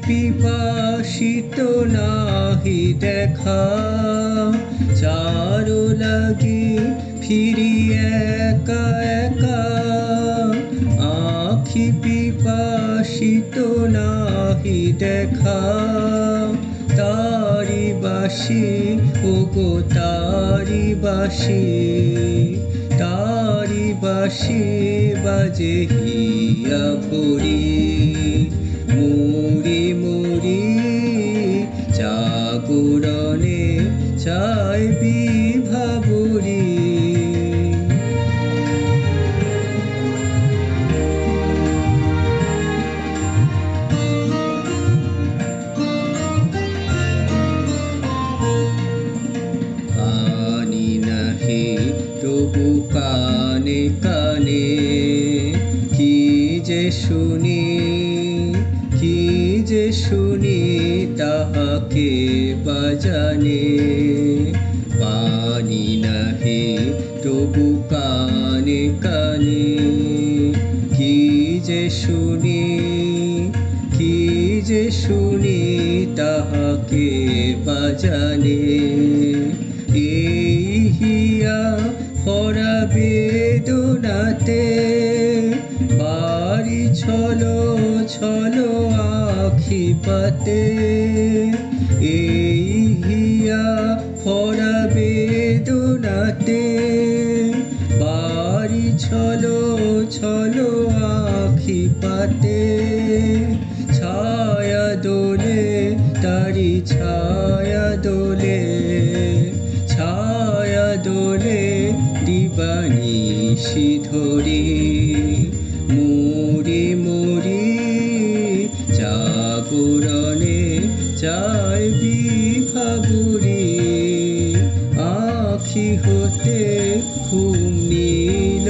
পিপাসিত নাহি দেখা, চারো লাগি ফিরি একা একা। আখি পিপাসিত নাহি দেখা, তারি বাসি ওগো তারি বাসি, তারি বাসি বাজে হিয়া ভরি। মরি মরি জাগরণে চাই বিভাবরী। কানি নাহি তবু কানে কানে, কি যে শুনি কি যে শুনি তাহাকে বাজানে। পানি নাহি তবু কানে কানে, কি যে শুনি কি যে শুনি তাহাকে বাজানে। এই হিয়া ভরা বেদনাতে বাড়ি ছলো ছলো আখি পাতে। এই হিয়া ভরা বেদনাতে বাড়ি ছলো ছলো আখি পাতে। ছায়া দোলে তারি ছায়া দোলে, ছায়া দোলে দিবানিশি ধরি। মরি মরি জাগরণে চাই বিভাবরী। আখি হতে ঘুম নীল